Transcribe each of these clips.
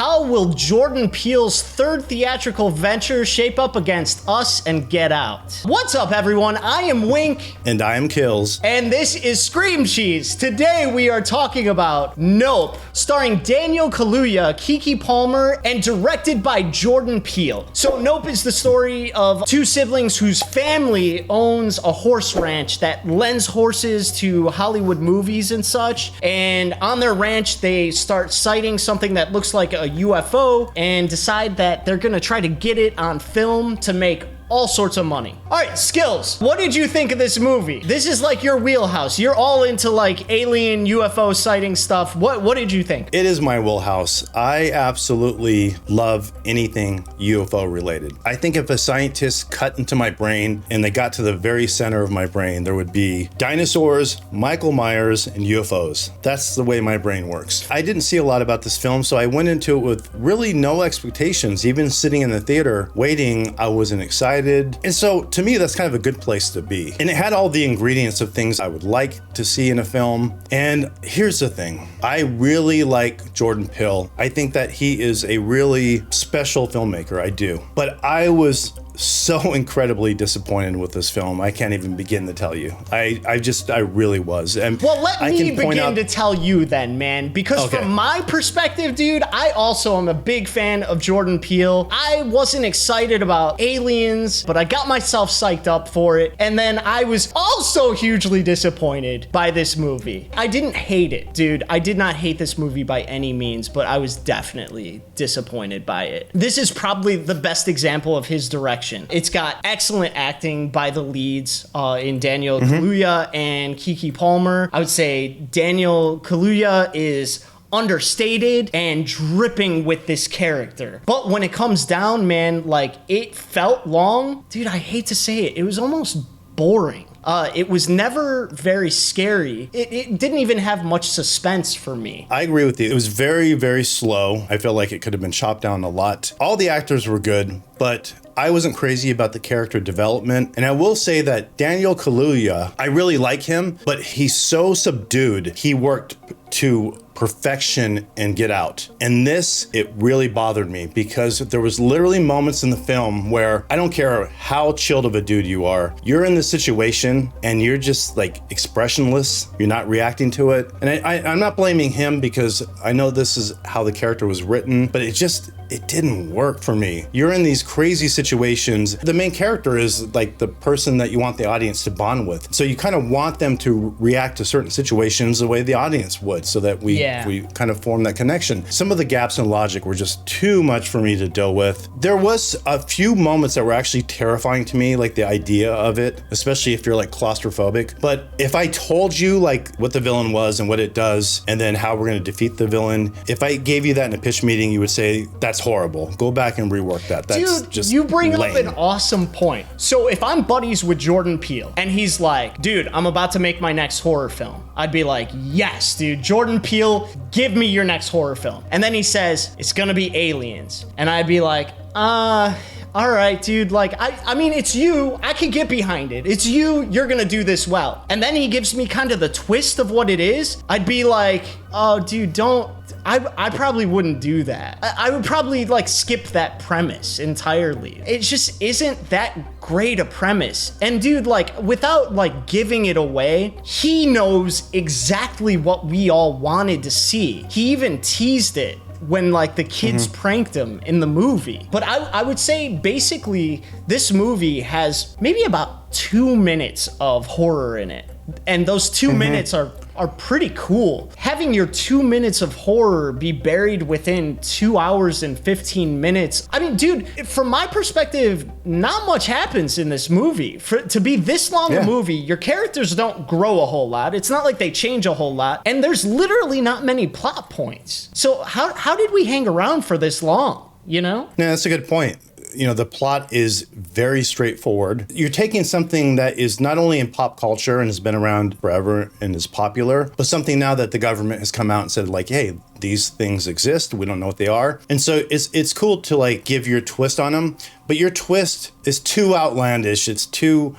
How will Jordan Peele's third theatrical venture shape up against Us and Get Out? What's up, everyone? I am Wink. And I am Skillz. And this is Scream Cheese. Today we are talking about Nope, starring Daniel Kaluuya, Keke Palmer, and directed by Jordan Peele. So Nope is the story of two siblings whose family owns a horse ranch that lends horses to Hollywood movies and such. And on their ranch, they start sighting something that looks like a UFO and decide that they're gonna try to get it on film to make all sorts of money. All right, Skillz, what did you think of this movie? This is like your wheelhouse. You're all into like alien UFO sighting stuff. What did you think? It is my wheelhouse. I absolutely love anything UFO related. I think if a scientist cut into my brain and they got to the very center of my brain, there would be dinosaurs, Michael Myers, and UFOs. That's the way my brain works. I didn't see a lot about this film, so I went into it with really no expectations. Even sitting in the theater waiting, I wasn't excited. And so to me, that's kind of a good place to be. And it had all the ingredients of things I would like to see in a film. And here's the thing. I really like Jordan Peele. I think that he is a really special filmmaker. I do. But I was so incredibly disappointed with this film. I can't even begin to tell you. I really was. And well, let me begin to tell you then, man, because from my perspective, dude, I also am a big fan of Jordan Peele. I wasn't excited about Aliens, but I got myself psyched up for it. And then I was also hugely disappointed by this movie. I didn't hate it, dude. I did not hate this movie by any means, but I was definitely disappointed by it. This is probably the best example of his direction. It's got excellent acting by the leads in Daniel Kaluuya and Keke Palmer. I would say Daniel Kaluuya is understated and dripping with this character. But when it comes down, man, like it felt long. Dude, I hate to say it. It was almost boring. It was never very scary. It didn't even have much suspense for me. I agree with you. It was very, very slow. I felt like it could have been chopped down a lot. All the actors were good, but I wasn't crazy about the character development. And I will say that Daniel Kaluuya, I really like him, but he's so subdued. He worked to perfection and Get Out. And this, it really bothered me because there was literally moments in the film where I don't care how chilled of a dude you are, you're in the situation and you're just like expressionless. You're not reacting to it. And I'm not blaming him because I know this is how the character was written, but it didn't work for me. You're in these crazy situations. The main character is like the person that you want the audience to bond with. So you kind of want them to react to certain situations the way the audience would so that we kind of form that connection. Some of the gaps in logic were just too much for me to deal with. There was a few moments that were actually terrifying to me, like the idea of it, especially if you're like claustrophobic. But if I told you like what the villain was and what it does, and then how we're gonna defeat the villain, if I gave you that in a pitch meeting, you would say, that's horrible. Go back and rework that. That's dude, just you bring lame. up an awesome point. So if I'm buddies with Jordan Peele and he's like, dude, I'm about to make my next horror film, I'd be like, yes, dude, Jordan Peele, give me your next horror film. And then he says, it's gonna be Aliens. And I'd be like, all right, dude, like, I mean, it's you. I can get behind it. It's you. You're gonna do this well. And then he gives me kind of the twist of what it is. I'd be like, oh, dude, don't. I probably wouldn't do that. I would probably like skip that premise entirely. It just isn't that great a premise. And dude, like without like giving it away, he knows exactly what we all wanted to see. He even teased it when like the kids pranked him in the movie. But I would say basically this movie has maybe about 2 minutes of horror in it. And those 2 minutes are pretty cool. Having your 2 minutes of horror be buried within 2 hours and 15 minutes. I mean, dude, from my perspective, not much happens in this movie. To be this long a movie, your characters don't grow a whole lot. It's not like they change a whole lot. And there's literally not many plot points. So how did we hang around for this long, you know? Yeah, that's a good point. You know, the plot is very straightforward. You're taking something that is not only in pop culture and has been around forever and is popular, but something now that the government has come out and said like, hey, these things exist. We don't know what they are. And so it's cool to like give your twist on them, but your twist is too outlandish. It's too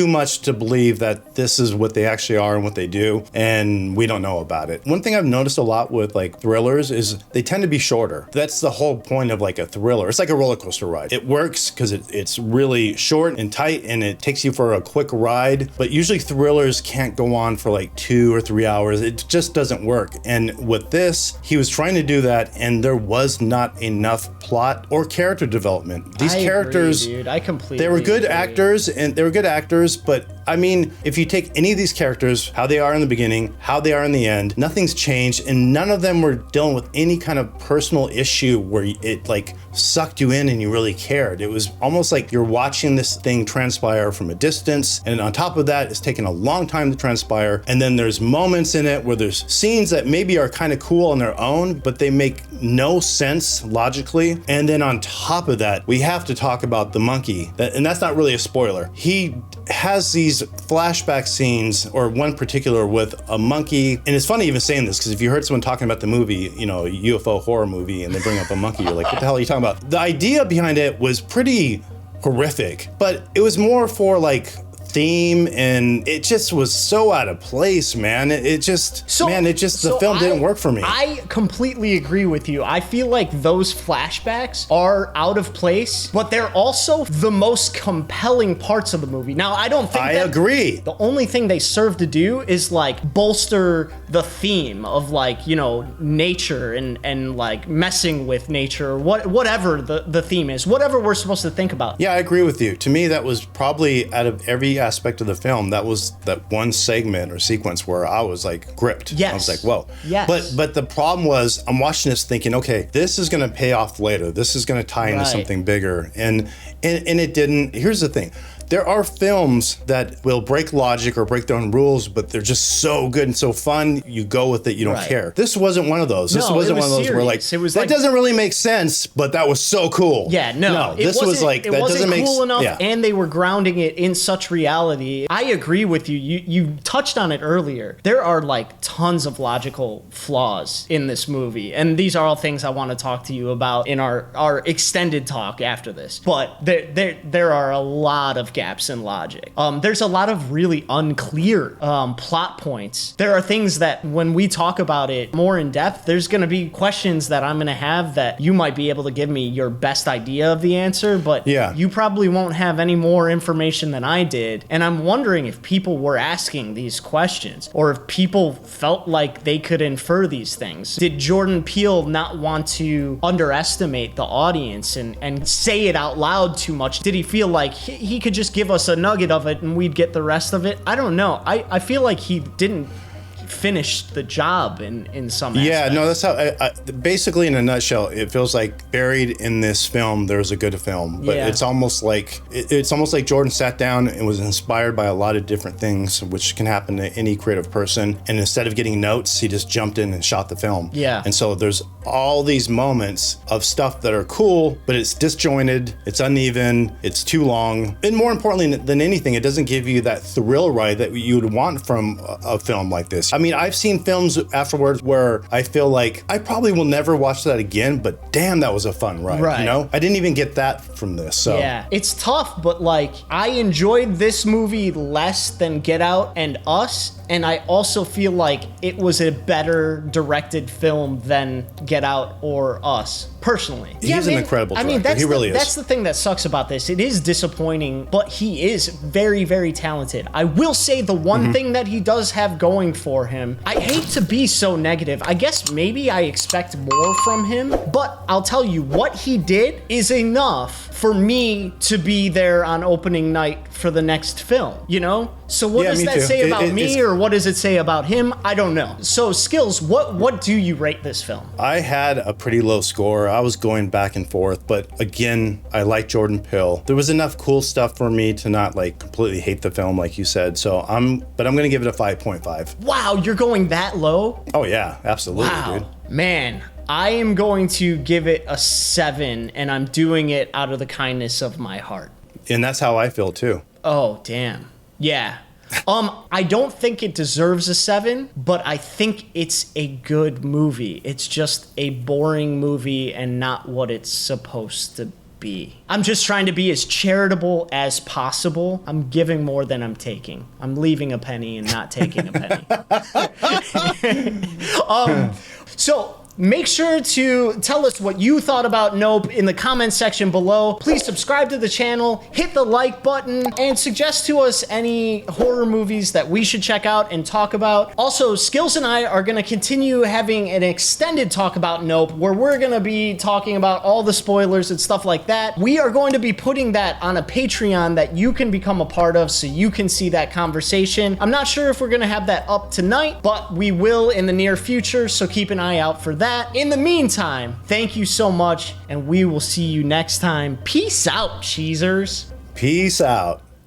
much to believe that this is what they actually are and what they do, and we don't know about it. One thing I've noticed a lot with like thrillers is they tend to be shorter. That's the whole point of like a thriller. It's like a roller coaster ride. It works because it's really short and tight and it takes you for a quick ride, but usually thrillers can't go on for like 2 or 3 hours. It just doesn't work. And with this, he was trying to do that, and there was not enough plot or character development. These characters, dude, I completely they were good agree. actors, but I mean, if you take any of these characters, how they are in the beginning, how they are in the end, nothing's changed, and none of them were dealing with any kind of personal issue where it like sucked you in and you really cared. It was almost like you're watching this thing transpire from a distance, and on top of that, it's taken a long time to transpire, and then there's moments in it where there's scenes that maybe are kind of cool on their own, but they make no sense logically. And then on top of that, we have to talk about the monkey, and that's not really a spoiler. He has these flashback scenes, or one particular with a monkey, and it's funny even saying this because if you heard someone talking about the movie, you know, UFO horror movie, and they bring up a monkey, you're like, what the hell are you talking about? The idea behind it was pretty horrific, but it was more for like theme, and it just was so out of place, man. The film didn't work for me. I completely agree with you. I feel like those flashbacks are out of place, but they're also the most compelling parts of the movie. Now, I don't think I agree. The only thing they serve to do is like bolster the theme of like, you know, nature and like messing with nature, or whatever the theme is, whatever we're supposed to think about. Yeah, I agree with you. To me, that was probably, out of every aspect of the film, that was that one segment or sequence where I was like gripped. Yes. I was like, whoa. Yes. But the problem was, I'm watching this thinking, okay, this is going to pay off later. This is going to tie into something bigger. And it didn't. Here's the thing. There are films that will break logic or break their own rules, but they're just so good and so fun, you go with it, you don't care. This wasn't one of those. This wasn't one of those where like, that doesn't really make sense, but that was so cool. Yeah, no. This was like, that doesn't make sense. It wasn't cool enough, and they were grounding it in such reality. I agree with you. You touched on it earlier. There are like tons of logical flaws in this movie, and these are all things I want to talk to you about in our extended talk after this. But there are a lot of gaps in logic. There's a lot of really unclear plot points. There are things that when we talk about it more in depth, there's going to be questions that I'm going to have that you might be able to give me your best idea of the answer, but you probably won't have any more information than I did. And I'm wondering if people were asking these questions, or if people felt like they could infer these things. Did Jordan Peele not want to underestimate the audience and say it out loud too much? Did he feel like he could just give us a nugget of it and we'd get the rest of it? I don't know. I feel like he didn't finish the job in some aspects. Yeah, no, that's how, basically in a nutshell, it feels like buried in this film, there's a good film, but it's almost like Jordan sat down and was inspired by a lot of different things, which can happen to any creative person, and instead of getting notes, he just jumped in and shot the film. Yeah. And so there's all these moments of stuff that are cool, but it's disjointed, it's uneven, it's too long, and more importantly than anything, it doesn't give you that thrill ride that you would want from a film like this. I mean, I've seen films afterwards where I feel like I probably will never watch that again, but damn, that was a fun ride. You know? I didn't even get that from this. So yeah, it's tough, but like I enjoyed this movie less than Get Out and Us, and I also feel like it was a better directed film than Get Out or Us, personally. He's an incredible director. He really is. That's the thing that sucks about this. It is disappointing, but he is very, very talented. I will say the one thing that he does have going for him, I hate to be so negative. I guess maybe I expect more from him, but I'll tell you, what he did is enough for me to be there on opening night for the next film, you know? So what does that say about me, or what does it say about him? I don't know. So Skillz, what do you rate this film? I had a pretty low score. I was going back and forth, but again, I like Jordan Peele. There was enough cool stuff for me to not like completely hate the film, like you said. So I'm gonna give it a 5.5. Wow, you're going that low? Oh yeah, absolutely, dude. Man, I am going to give it a 7, and I'm doing it out of the kindness of my heart. And that's how I feel too. Oh, damn. Yeah. I don't think it deserves a 7, but I think it's a good movie. It's just a boring movie and not what it's supposed to be. I'm just trying to be as charitable as possible. I'm giving more than I'm taking. I'm leaving a penny and not taking a penny. So make sure to tell us what you thought about Nope in the comments section below. Please subscribe to the channel, hit the like button, and suggest to us any horror movies that we should check out and talk about. Also, Skillz and I are going to continue having an extended talk about Nope, where we're going to be talking about all the spoilers and stuff like that. We are going to be putting that on a Patreon that you can become a part of so you can see that conversation. I'm not sure if we're going to have that up tonight, but we will in the near future, so keep an eye out for that. In the meantime, thank you so much, and we will see you next time. Peace out, cheesers. Peace out.